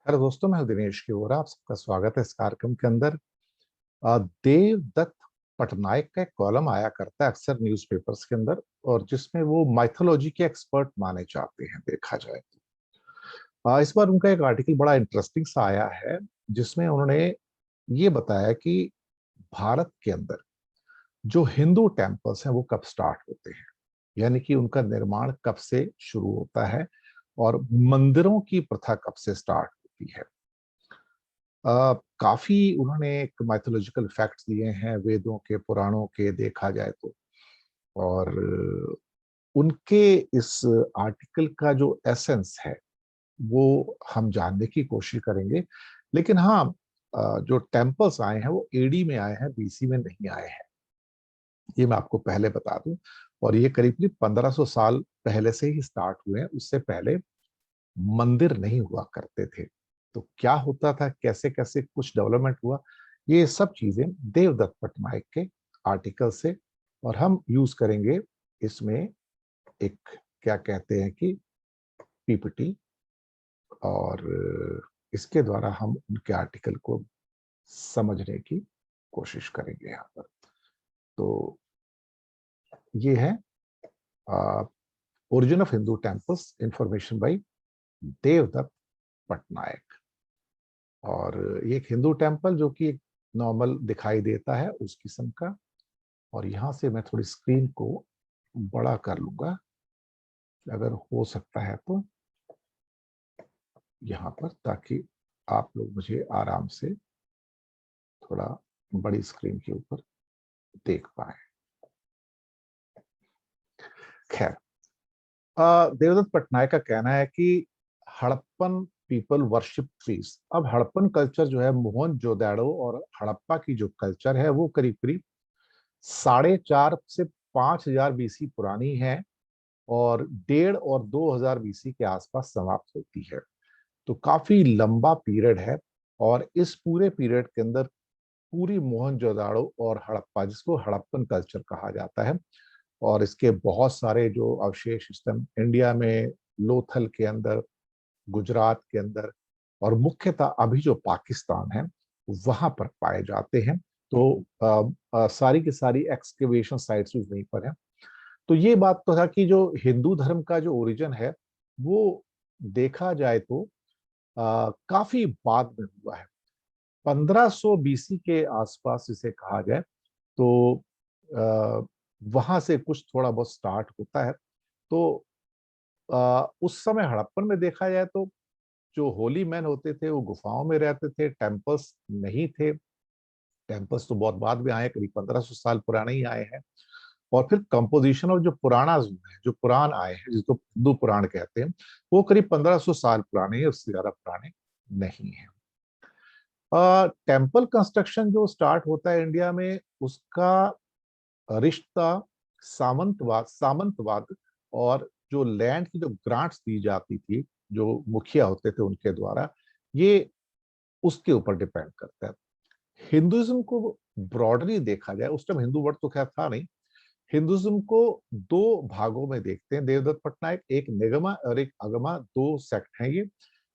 Hello दोस्तों, मैं हूं दिनेश की ओर आप सबका स्वागत है इस कार्यक्रम के अंदर। देवदत्त पटनायक का एक कॉलम आया करता है अक्सर न्यूज़पेपर्स के अंदर, और जिसमें वो माइथोलॉजी के एक्सपर्ट माने जाते हैं देखा जाए तो। इस बार उनका एक आर्टिकल बड़ा इंटरेस्टिंग सा आया है, जिसमें उन्होंने ये बताया कि भारत के अंदर जो हिंदू टेम्पल्स हैं वो कब स्टार्ट होते हैं, यानी कि उनका निर्माण कब से शुरू होता है और मंदिरों की प्रथा कब से स्टार्ट होती है। काफी उन्होंने एक माइथोलॉजिकल फैक्ट्स दिए हैं वेदों के पुराणों के देखा जाए तो। और उनके इस आर्टिकल का जो एसेंस है वो हम जानने की कोशिश करेंगे। लेकिन हाँ, जो टेम्पल्स आए हैं वो एडी में आए हैं, बीसी में नहीं आए हैं, ये मैं आपको पहले बता दूं। और ये करीब करीब 1500 साल पहले से ही स्टार्ट हुए हैं, उससे पहले मंदिर नहीं हुआ करते थे। तो क्या होता था, कैसे कैसे कुछ डेवलपमेंट हुआ, ये सब चीजें देवदत्त पटनायक के आर्टिकल से। और हम यूज करेंगे इसमें एक, क्या कहते हैं कि, पीपीटी। और इसके द्वारा हम उनके आर्टिकल को समझने की कोशिश करेंगे यहाँ पर। तो ये है origin of Hindu temples, information by Devdutt Pattanaik. और ये एक हिंदू टेम्पल जो कि नॉर्मल दिखाई देता है उस किस्म का। और यहाँ से मैं थोड़ी स्क्रीन को बड़ा कर लूंगा अगर हो सकता है तो, यहाँ पर, ताकि आप लोग मुझे आराम से थोड़ा बड़ी स्क्रीन के ऊपर देख पाए। खैर, देवदत्त पटनायक का कहना है कि हड़प्पन पीपल वर्शिप ट्रीज। अब हड़प्पन कल्चर जो है, मोहनजोदड़ो और हड़प्पा की जो कल्चर है वो करीब करीब 4,500 से 5,000 बीसी पुरानी है, और 1,500 और 2,000 बीसी के आसपास समाप्त होती है। तो काफी लंबा पीरियड है। और इस पूरे पीरियड के अंदर पूरी मोहनजोदाड़ो और हड़प्पा, जिसको हड़प्पन कल्चर कहा जाता है, और इसके बहुत सारे जो अवशेष इस टाइम इंडिया में, लोथल के अंदर, गुजरात के अंदर, और मुख्यतः अभी जो पाकिस्तान है वहां पर पाए जाते हैं। तो सारी की सारी एक्सकेवेशन साइट्स भी वहीं पर है। तो ये बात तो था कि जो हिंदू धर्म का जो ओरिजिन है वो देखा जाए तो काफी बाद में हुआ है। 1500 बीसी के आसपास इसे कहा जाए तो वहां से कुछ थोड़ा बहुत स्टार्ट होता है। तो उस समय हड़प्पन में देखा जाए तो जो होली मैन होते थे वो गुफाओं में रहते थे, टेम्पल्स नहीं थे। टेम्पल्स तो बहुत बाद में आए, करीब 1500 साल पुराने ही आए हैं। और फिर कंपोजिशन ऑफ जो पुराना है, जो पुराण आए हैं जिसको हिंदू पुराण कहते हैं, वो करीब 1500 साल पुराने हैं, उससे ज्यादा पुराने नहीं है। टेम्पल कंस्ट्रक्शन जो स्टार्ट होता है इंडिया में, उसका रिश्ता सामंतवाद और जो लैंड की जो ग्रांट्स दी जाती थी, जो मुखिया होते थे उनके द्वारा, ये उसके ऊपर डिपेंड करता है। हिंदुइज्म को ब्रॉडली देखा जाए, उस टाइम हिंदू वर्ड तो खैर था नहीं, हिंदुइज्म को दो भागों में देखते हैं देवदत्त पटनायक, एक निगमा और एक अगमा, दो सेक्ट हैं ये।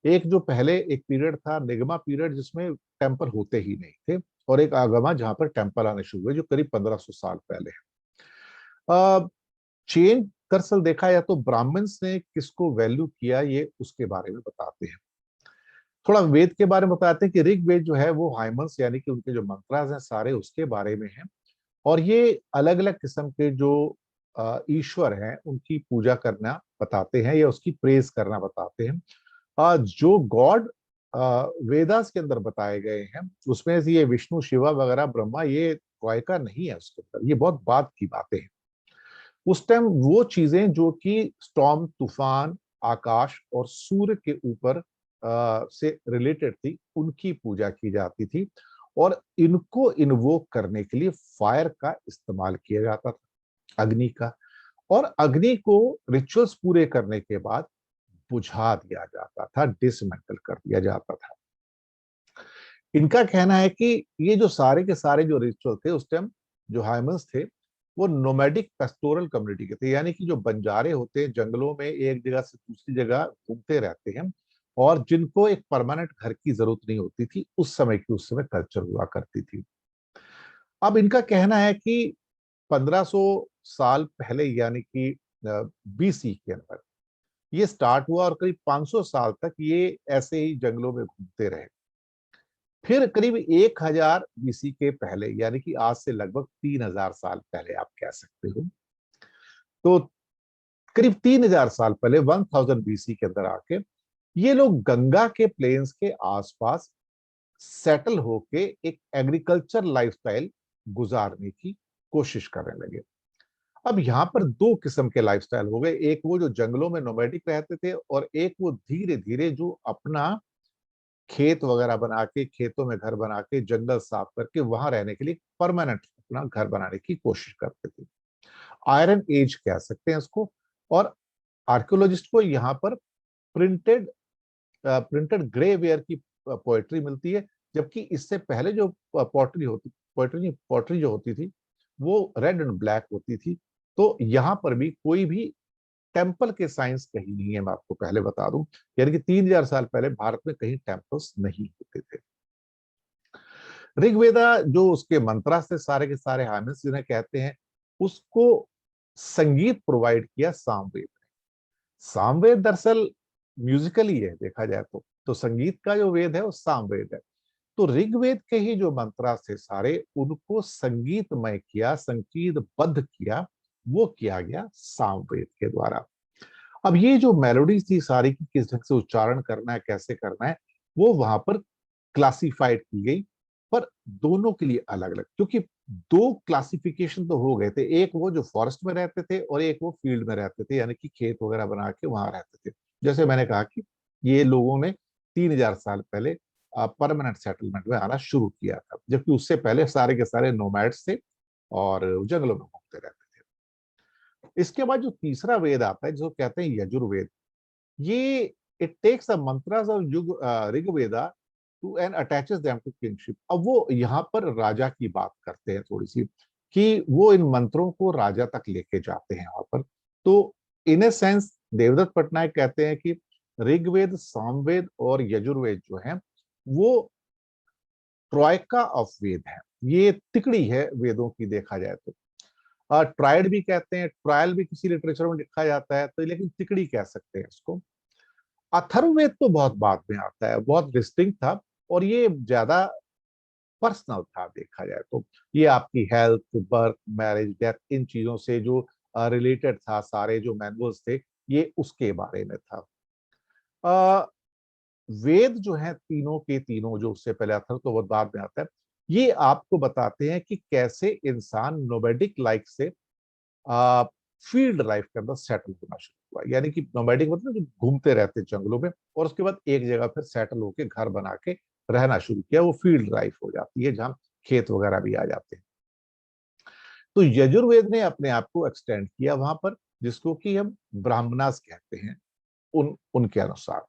एक जो पहले एक पीरियड था निगमा पीरियड, जिसमें टेम्पल होते ही नहीं थे, और एक आगमा जहां पर टेम्पल आने शुरू हुए, जो करीब 1500 साल पहले है। चेंज दरअसल देखा या तो ब्राह्मण्स ने किसको वैल्यू किया, ये उसके बारे में बताते हैं। थोड़ा वेद के बारे में बताते हैं कि ऋग्वेद जो है वो हाइमन्स, यानी कि उनके जो मंत्रास हैं सारे उसके बारे में हैं। और ये अलग अलग किस्म के जो ईश्वर हैं उनकी पूजा करना बताते हैं, या उसकी प्रेज करना बताते हैं। जो गॉड वेदास के अंदर बताए गए हैं उसमें से ये विष्णु, शिवा वगैरह, ब्रह्मा, ये कोई का नहीं है उसके अंदर, ये बहुत बाद की बातें हैं। उस टाइम वो चीजें जो कि स्टॉर्म, तूफान, आकाश और सूर्य के ऊपर से रिलेटेड थी, उनकी पूजा की जाती थी। और इनको इन्वोक करने के लिए फायर का इस्तेमाल किया जाता था, अग्नि का। और अग्नि को रिचुअल्स पूरे करने के बाद बुझा दिया जाता था, डिसमेंटल कर दिया जाता था। इनका कहना है कि ये जो सारे के सारे जो रिचुअल थे उस टाइम, जो हाइमन्स थे, वो नोमैडिक पेस्टोरल कम्युनिटी के थे, यानी कि जो बंजारे होते हैं जंगलों में एक जगह से दूसरी जगह घूमते रहते हैं, और जिनको एक परमानेंट घर की जरूरत नहीं होती थी, उस समय कल्चर हुआ करती थी। अब इनका कहना है कि 1500 साल पहले यानी कि बीसी के अंदर ये स्टार्ट हुआ और करीब 500 साल तक ये ऐसे ही जंगलों में घूमते रहे। फिर करीब 1000 बीसी के पहले यानी कि आज से लगभग 3000 साल पहले आप कह सकते हो, तो करीब 3000 साल पहले 1000 बीसी के अंदर आके ये लोग गंगा के प्लेन्स के आसपास सेटल होके एक एग्रीकल्चर लाइफस्टाइल गुजारने की कोशिश करने लगे। अब यहाँ पर दो किस्म के लाइफस्टाइल हो गए, एक वो जो जंगलों में नोमैडिक रहते थे और एक वो धीरे धीरे जो अपना खेत वगैरह बना के, खेतों में घर बना के, जंगल साफ करके वहां रहने के लिए परमानेंट अपना घर बनाने की कोशिश करते थे। आयरन एज कह सकते हैं इसको। और आर्कियोलॉजिस्ट को यहाँ पर प्रिंटेड प्रिंटेड ग्रे वेयर की पोएट्री मिलती है, जबकि इससे पहले जो पोएट्री जो होती थी वो रेड एंड ब्लैक होती थी। तो यहाँ पर भी कोई भी टेम्पल के साइंस कहीं नहीं है, मैं आपको पहले बता दूं। यानी कि 3000 साल पहले भारत में कहीं टेम्पल्स नहीं होते थे। ऋग्वेदा जो उसके मंत्रा से सारे के सारे हाइमेंस जिन्हें कहते हैं, उसको संगीत प्रोवाइड किया सामवेद। सामवेद दरअसल म्यूजिकल ही है देखा जाए तो संगीत का जो वेद है वो सामवेद है। तो ऋग्वेद के ही जो मंत्रा थे सारे, उनको संगीतमय किया, संगीतबद्ध किया, वो किया गया सामवेद के द्वारा। अब ये जो मेलोडीज थी सारी की किस ढंग से उच्चारण करना है, कैसे करना है, वो वहां पर क्लासिफाइड की गई। पर दोनों के लिए अलग अलग, क्योंकि दो क्लासिफिकेशन तो हो गए थे, एक वो जो फॉरेस्ट में रहते थे और एक वो फील्ड में रहते थे, यानी कि खेत वगैरह बना के वहां रहते थे। जैसे मैंने कहा कि ये लोगों ने 3000 साल पहले परमानेंट सेटलमेंट में आना शुरू किया था, जबकि उससे पहले सारे के सारे नोमैड्स थे और जंगलों में घूमते रहते थे। इसके बाद जो तीसरा वेद आता है जिसको कहते हैं यजुर्वेद, ये it takes a mantras of yuga Rigveda too and attaches them to kingship. अब वो यहाँ पर राजा की बात करते हैं थोड़ी सी, कि वो इन मंत्रों को राजा तक लेके जाते हैं वहां पर। तो इन ए सेंस देवदत्त पटनायक कहते हैं कि ऋग्वेद, सामवेद और यजुर्वेद जो है वो ट्रॉयका ऑफ वेद है। ये तिकड़ी है वेदों की देखा जाए तो। ट्रायड भी कहते हैं, ट्रायल भी किसी लिटरेचर में लिखा जाता है, तो लेकिन तिकड़ी कह सकते हैं इसको। अथर्ववेद तो बहुत बाद में आता है, बहुत डिस्टिंक्ट था और ये ज्यादा पर्सनल था देखा जाए तो। ये आपकी हेल्थ, बर्थ, मैरिज, डेथ, इन चीजों से जो रिलेटेड था, सारे जो मैनुअल्स थे ये उसके बारे में था। अ, वेद जो है तीनों के तीनों, जो उससे पहले अथर्व तो बहुत बाद में आता है, ये आपको बताते हैं कि कैसे इंसान नोमैडिक लाइफ से फील्ड लाइफ के अंदर सेटल होना शुरू हुआ। यानी कि नोमैडिक मतलब जो घूमते रहते जंगलों में, और उसके बाद एक जगह फिर सेटल होके घर बना के रहना शुरू किया, वो फील्ड लाइफ हो जाती है जहाँ खेत वगैरह भी आ जाते हैं। तो यजुर्वेद ने अपने आप को एक्सटेंड किया वहां पर, जिसको कि हम ब्राह्मणास कहते हैं उनके अनुसार।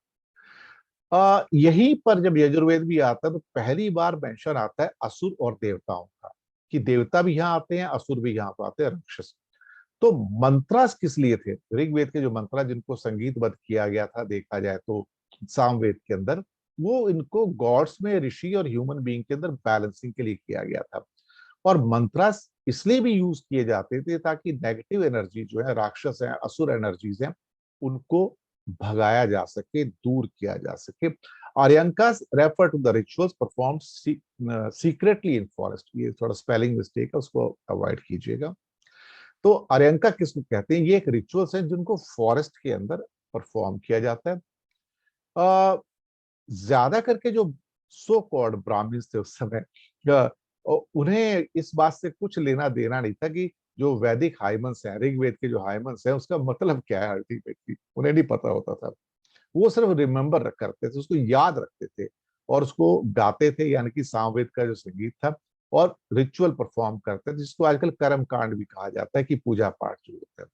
यहीं पर जब यजुर्वेद भी आता है तो पहली बार मेंशन आता है असुर और देवताओं का, कि देवता भी यहाँ आते हैं, असुर भी यहाँ पर आते हैं, राक्षस। तो मंत्रास किस लिए थे? ऋग्वेद के जो मंत्रा जिनको संगीतबद्ध किया गया था देखा जाए तो सामवेद के अंदर, वो इनको गॉड्स में, ऋषि और ह्यूमन बीइंग के अंदर बैलेंसिंग के लिए किया गया था। और मंत्रास इसलिए भी यूज किए जाते थे ताकि नेगेटिव एनर्जी जो है, राक्षस है, असुर एनर्जीज हैं, उनको भगाया जा सके, दूर किया जा सके। Aranyakas refer to the rituals perform secretly in forest. ये थोड़ा स्पेलिंग मिस्टेक है, उसको अवॉइड कीजिएगा। तो अरंका किसको कहते हैं? ये एक रिचुअल्स है जिनको फॉरेस्ट के अंदर परफॉर्म किया जाता है। अ, ज्यादा करके जो सो कॉल्ड ब्राह्मण्स थे उस समय, उन्हें इस बात से कुछ लेना देना नहीं था कि जो वैदिक हाइमन्स है, ऋग्वेद के जो हाइमन्स है, उसका मतलब क्या है अल्टीमेटली उन्हें नहीं पता होता था। वो सिर्फ रिमेम्बर करते थे, उसको याद रखते थे और उसको गाते थे, यानी कि सामवेद का जो संगीत था, और रिचुअल परफॉर्म करते थे, जिसको आजकल कर्म कांड भी कहा जाता है, कि पूजा पाठ जो होता है।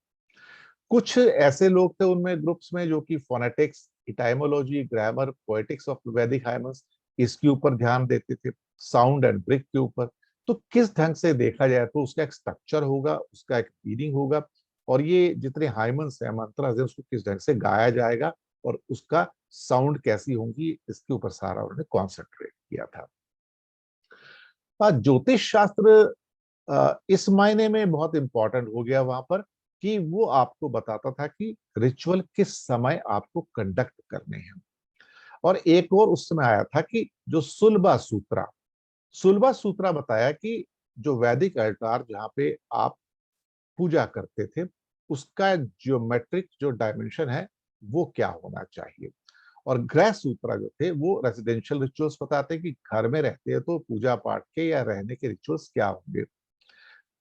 कुछ ऐसे लोग थे उनमें ग्रुप्स में जो कि फोनेटिक्स, इटाइमोलॉजी, ग्रामर, पोएटिक्स ऑफ वैदिक हाइमन्स, इसके ऊपर ध्यान देते थे, साउंड एंड ब्रिक के ऊपर। तो किस ढंग से देखा जाए तो उसका एक स्ट्रक्चर होगा, उसका एक मीनिंग होगा, और ये जितने हाइमन्स है, मंत्र है, उसको किस ढंग से गाया जाएगा और उसका साउंड कैसी होंगी, इसके ऊपर सारा उन्होंने कॉन्सेंट्रेट किया था। ज्योतिष शास्त्र इस मायने में बहुत इंपॉर्टेंट हो गया वहां पर कि वो आपको बताता था कि रिचुअल किस समय आपको कंडक्ट करने हैं। और एक और उस समय आया था कि जो सुलभा सूत्रा बताया कि जो वैदिक अल्टार जहाँ पे आप पूजा करते थे, उसका ज्योमेट्रिक जो डायमेंशन है वो क्या होना चाहिए। और ग्रह सूत्रा जो थे वो रेजिडेंशियल रिचुअल्स बताते हैं कि घर में रहते हैं तो पूजा पाठ के या रहने के रिचुअल्स क्या होंगे।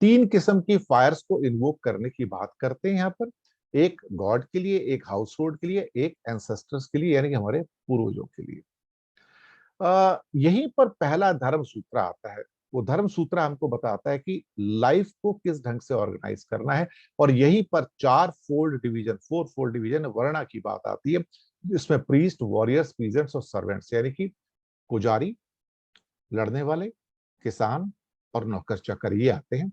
3 किस्म की फायर्स को इन्वोक करने की बात करते हैं यहाँ पर, एक गॉड के लिए, एक हाउस होल्ड के लिए, एक एंसेस्टर्स के लिए यानी कि हमारे पूर्वजों के लिए। यहीं पर पहला धर्म सूत्र आता है। वो धर्म सूत्र हमको बताता है कि लाइफ को किस ढंग से ऑर्गेनाइज करना है। और यहीं पर 4 फोल्ड डिवीजन वर्णा की बात आती है, जिसमें प्रीस्ट, वॉरियर्स, पीजेंट्स और सर्वेंट्स यानी कि पुजारी, लड़ने वाले, किसान और नौकर चाकर ये आते हैं।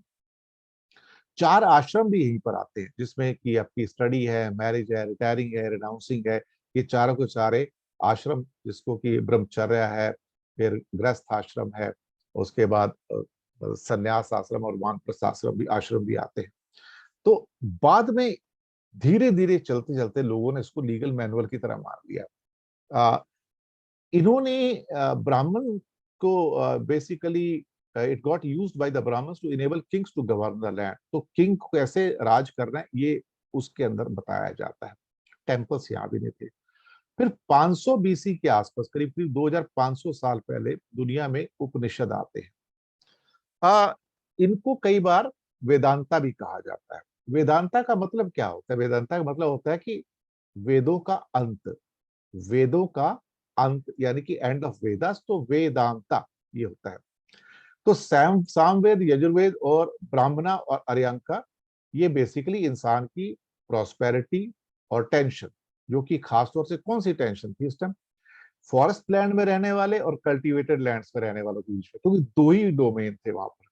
4 आश्रम भी यहीं पर आते हैं, जिसमें कि आपकी स्टडी है, मैरिज है, रिटायरिंग है, रिनाउंसिंग है। ये चारों के चारे आश्रम, जिसको कि ब्रह्मचर्य है, फिर गृहस्थ आश्रम है, उसके बाद संन्यास आश्रम और वानप्रस्थ आश्रम भी आते हैं। तो बाद में धीरे धीरे चलते चलते लोगों ने इसको लीगल मैनुअल की तरह मान लिया। अ, इन्होंने ब्राह्मण को basically it got used by the Brahmins to enable kings to govern the land. तो किंग को कैसे राज करना है ये उसके अंदर बताया जाता है। टेम्पल्स यहाँ भी नहीं थे। फिर 500 बीसी के आसपास, करीब करीब 2500 साल पहले दुनिया में उपनिषद आते हैं। इनको कई बार वेदांता भी कहा जाता है। वेदांता का मतलब क्या होता है? वेदांता का मतलब होता है कि वेदों का अंत, वेदों का अंत यानी कि एंड ऑफ वेदास, तो वेदांता ये होता है। तो सामवेद, यजुर्वेद और ब्राह्मणा और अर्यांका ये बेसिकली इंसान की प्रॉस्पेरिटी और टेंशन, जो कि खासतौर से कौन सी टेंशन थी इस टाइम, फॉरेस्ट लैंड में रहने वाले और कल्टीवेटेड लैंड्स में रहने वालों के बीच में, क्योंकि 2 ही डोमेन थे वहां पर,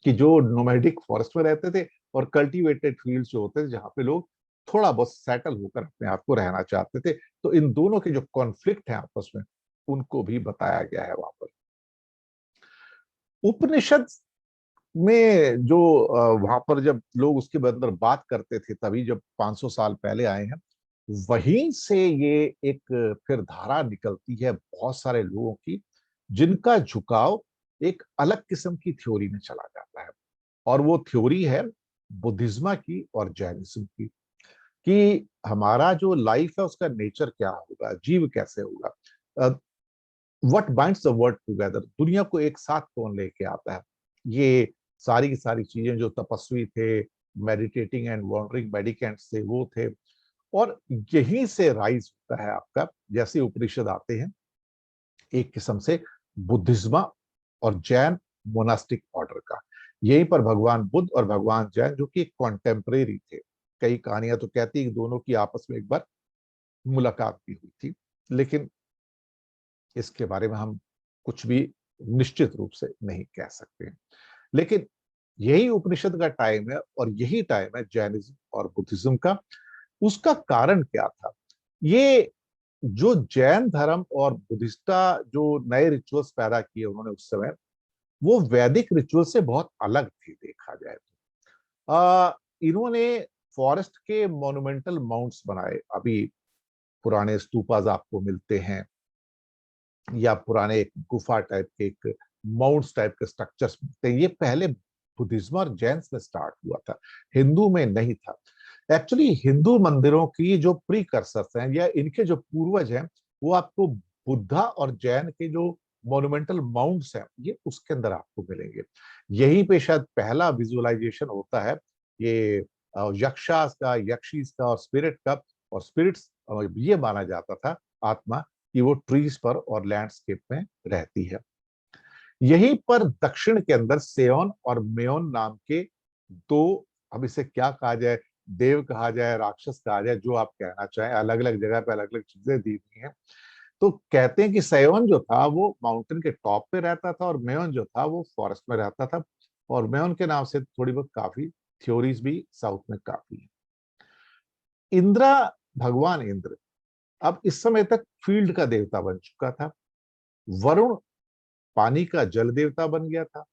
कि जो नोमैडिक फॉरेस्ट में रहते थे और कल्टीवेटेड फील्ड्स जो होते थे जहां पे लोग थोड़ा बहुत सेटल होकर अपने आप को रहना चाहते थे। तो इन दोनों के जो कॉन्फ्लिक्ट है आपस में, उनको भी बताया गया है वहां पर। उपनिषद में जो वहां पर जब लोग उसके अंदर बात करते थे, तभी जब 500 साल पहले आए हैं, वहीं से ये एक फिर धारा निकलती है बहुत सारे लोगों की, जिनका झुकाव एक अलग किस्म की थ्योरी में चला जाता है। और वो थ्योरी है बुद्धिज्म की और जैनिज्म की, कि हमारा जो लाइफ है उसका नेचर क्या होगा, जीव कैसे होगा, what binds the world together, दुनिया को एक साथ कौन लेके आता है। ये सारी की सारी चीजें, जो तपस्वी थे, मेडिटेटिंग एंड वॉन्डरिंग मेडिकेंट्स थे, वो थे। और यहीं से राइज होता है आपका, जैसे उपनिषद आते हैं, एक किस्म से बुद्धिज्म और जैन मोनास्टिक ऑर्डर का। यहीं पर भगवान बुद्ध और भगवान जैन, जो कि कॉन्टेम्परेरी थे, कई कहानियां तो कहती है कि दोनों की आपस में एक बार मुलाकात भी हुई थी, लेकिन इसके बारे में हम कुछ भी निश्चित रूप से नहीं कह सकते हैं। लेकिन यही उपनिषद का टाइम है और यही टाइम है जैनिज्म और बुद्धिज्म का। उसका कारण क्या था? ये जो जैन धर्म और बुद्धिस्टा जो नए रिचुअल्स पैदा किए उन्होंने उस समय, वो वैदिक रिचुअल से बहुत अलग थे देखा जाए तो। इन्होंने फॉरेस्ट के मोन्यूमेंटल माउंट्स बनाए। अभी पुराने स्तूपाज आपको मिलते हैं, या पुराने एक गुफा टाइप के, एक माउंट्स टाइप के स्ट्रक्चर्स मिलते हैं। ये पहले बुद्धिज्म और जैन में स्टार्ट हुआ था, हिंदू में नहीं था। एक्चुअली हिंदू मंदिरों की जो प्रीकर्सर्स हैं या इनके जो पूर्वज हैं, वो आपको बुद्धा और जैन के जो मोन्यूमेंटल माउंट्स हैं, ये उसके अंदर आपको मिलेंगे। यहीं पे शायद पहला विजुअलाइजेशन होता है ये यक्षास का, यक्षीस का और स्पिरिट का। और स्पिरिट्स, ये माना जाता था, आत्मा, कि वो ट्रीज पर और लैंडस्केप में रहती है। यहीं पर दक्षिण के अंदर सेओन और मेयोन नाम के दो, अब इसे क्या कहा जाए, देव कहा जाए, राक्षस कहा जाए, जो आप कहना चाहें, अलग अलग जगह पे अलग अलग चीजें दी हुई हैं। तो कहते हैं कि सेओन जो था वो माउंटेन के टॉप पे रहता था और मेयोन जो था वो फॉरेस्ट में रहता था। और मेयोन के नाम से थोड़ी बहुत काफी थ्योरीज भी साउथ में काफी है। इंद्रा, भगवान इंद्र, अब इस समय तक फील्ड का देवता बन चुका था, वरुण पानी का जल देवता बन गया था,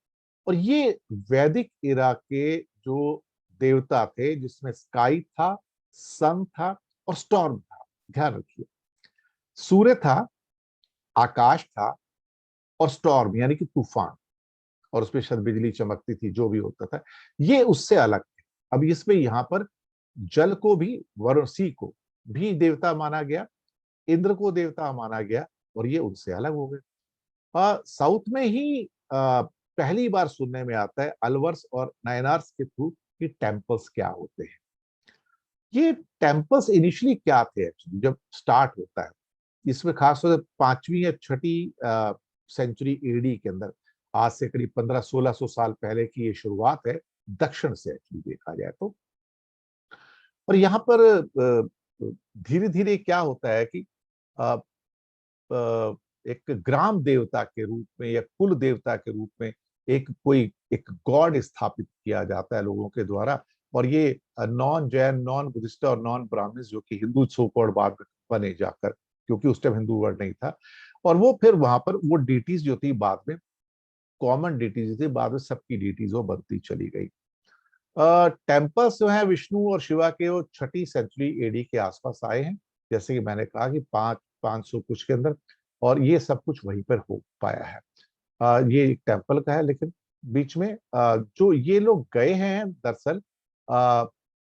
और ये वैदिक इरा के जो देवता थे जिसमें स्काई था, सन था और स्टॉर्म था। ध्यान रखिए, सूर्य था, आकाश था, और स्टॉर्म यानी कि तूफान, और उसमें शायद बिजली चमकती थी, जो भी होता था, ये उससे अलग थे। अब इसमें यहां पर जल को भी, वरुण सी को भी देवता माना गया, इंद्र को देवता माना गया, और ये उनसे अलग हो गए। साउथ में ही पहली बार सुनने में आता है अलवर्स और नयनार्स के थ्रू कि टेम्पल्स क्या होते हैं। ये टेम्पल्स इनिशियली क्या थे एक्चुअली जब स्टार्ट होता है, इसमें खासतौर से 5वीं या 6ठी सेंचुरी एडी के अंदर, आज से करीब 1500-1600 साल पहले की ये शुरुआत है, दक्षिण से एक्चुअली देखा जाए तो। और यहाँ पर धीरे धीरे क्या होता है कि अ, अ, एक ग्राम देवता के रूप में या कुल देवता के रूप में एक गॉड स्थापित किया जाता है लोगों के द्वारा। और ये नॉन जैन, नॉन बुद्धिस्ट और नॉन ब्राह्मण जो कि हिंदू सो कॉल्ड बाद में बने जाकर, क्योंकि उस टाइम हिंदू वर्ड नहीं था। और वो फिर वहां पर वो डीटीज जो थी बाद में कॉमन डीटीज थी, बाद में सबकी डीटीज वो बनती चली गई। टेम्पल्स जो है विष्णु और शिवा के, वो 6ठी सेंचुरी एडी के आसपास आए हैं, जैसे कि मैंने कहा कि 500 कुछ के अंदर, और ये सब कुछ वहीं पर हो पाया है। ये एक टेम्पल का है, लेकिन बीच में जो ये लोग गए हैं दरअसल,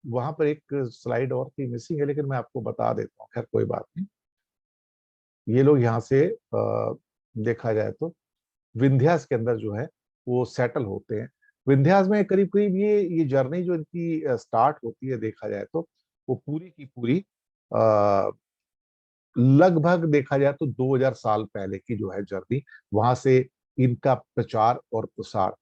वहां पर एक स्लाइड और थी मिसिंग है, लेकिन मैं आपको बता देता हूँ, खैर कोई बात नहीं। ये लोग यहाँ से देखा जाए तो विंध्यास के अंदर जो है वो सेटल होते हैं। विंध्यास में करीब करीब ये जर्नी जो इनकी स्टार्ट होती है, देखा जाए तो वो पूरी की पूरी आ, लगभग देखा जाए तो 2000 साल पहले की जो है जर्नी, वहां से इनका प्रचार और प्रसार,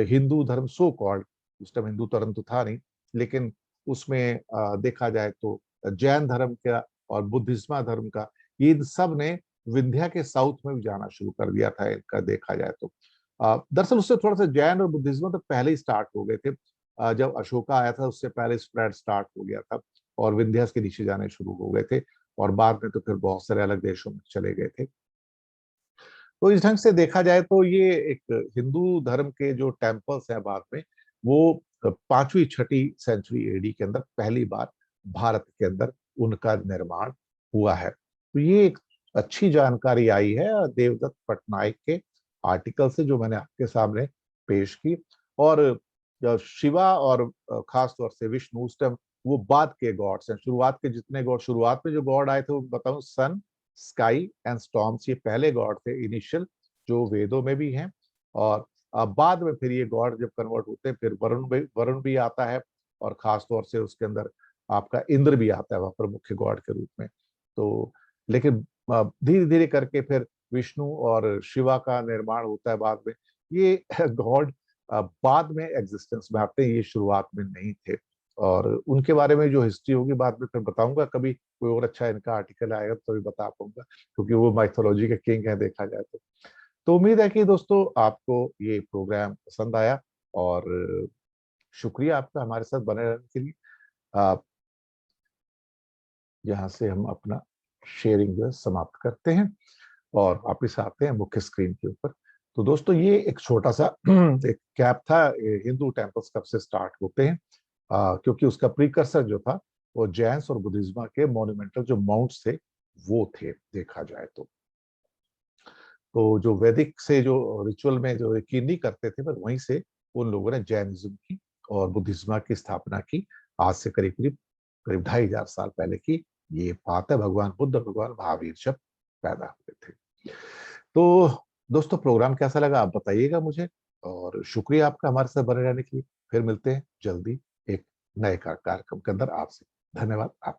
हिंदू धर्म सो कॉल्ड, उस टाइम हिंदू धर्म तो था नहीं, लेकिन उसमें देखा जाए तो जैन धर्म का और बुद्धिज्मा धर्म का, ये इन सब ने विंध्या के साउथ में भी जाना शुरू कर दिया था इनका, देखा जाए तो। दरअसल उससे थोड़ा सा जैन और बुद्धिज्म तो पहले ही स्टार्ट हो गए थे, जब अशोका आया था उससे पहले स्प्रेड स्टार्ट हो गया था, और विंध्यास के नीचे जाने शुरू हो गए थे, और बाद में तो फिर बहुत सारे अलग देशों में चले गए थे। तो इस ढंग से देखा जाए तो ये एक हिंदू धर्म के जो टेम्पल्स हैं बाद में, वो 5वीं 6ठी सेंचुरी एडी के अंदर पहली बार भारत के अंदर उनका निर्माण हुआ है। तो ये एक अच्छी जानकारी आई है देवदत्त पटनायक के आर्टिकल से, जो मैंने आपके सामने पेश की। और शिवा और खास तौर से विष्णु उस टाइम वो बाद के गॉड्स हैं। शुरुआत के जितने गॉड, शुरुआत में जो गॉड आए थे वो बताऊं, सन, स्काई एंड स्टॉर्म्स, ये पहले गॉड थे इनिशियल, जो वेदों में भी हैं। और बाद में फिर ये गॉड जब कन्वर्ट होते हैं, फिर वरुण भी आता है, और खास तौर से उसके अंदर आपका इंद्र भी आता है वहां पर मुख्य गॉड के रूप में। तो लेकिन धीरे धीरे करके फिर विष्णु और शिवा का निर्माण होता है बाद में। ये गॉड बाद में एग्जिस्टेंस में आते हैं, ये शुरुआत में नहीं थे। और उनके बारे में जो हिस्ट्री होगी बाद में फिर बताऊंगा, कभी कोई और अच्छा इनका आर्टिकल आएगा तो भी बता पाऊंगा, क्योंकि वो माइथोलॉजी के किंग है देखा जाए तो। तो उम्मीद है कि दोस्तों आपको ये प्रोग्राम पसंद आया, और शुक्रिया आपका हमारे साथ बने रहने के लिए। आप यहाँ से हम अपना शेयरिंग जो है समाप्त करते हैं, और वापिस आते हैं मुख्य स्क्रीन के ऊपर। तो दोस्तों ये एक छोटा सा एक कैप था, हिंदू टेम्पल्स कब से स्टार्ट होते हैं, क्योंकि उसका प्रीकर्सर जो था वो जैन्स और बुद्धिज्मा के मॉन्यूमेंटल जो माउंट्स थे वो थे, देखा जाए तो जो वैदिक से जो रिचुअल में जो यकीन नहीं करते थे, पर वहीं से उन लोगों ने जैनिज्म की और बुद्धिज्मा की स्थापना की, आज से करीब करीब करीब 2500 साल पहले की ये बात है। भगवान बुद्ध, भगवान महावीर जब पैदा हुए थे। तो दोस्तों प्रोग्राम कैसा लगा आप बताइएगा मुझे, और शुक्रिया आपका हमारे साथ बने रहने के लिए। फिर मिलते हैं जल्दी एक नए कार्यक्रम के अंदर आपसे। धन्यवाद आप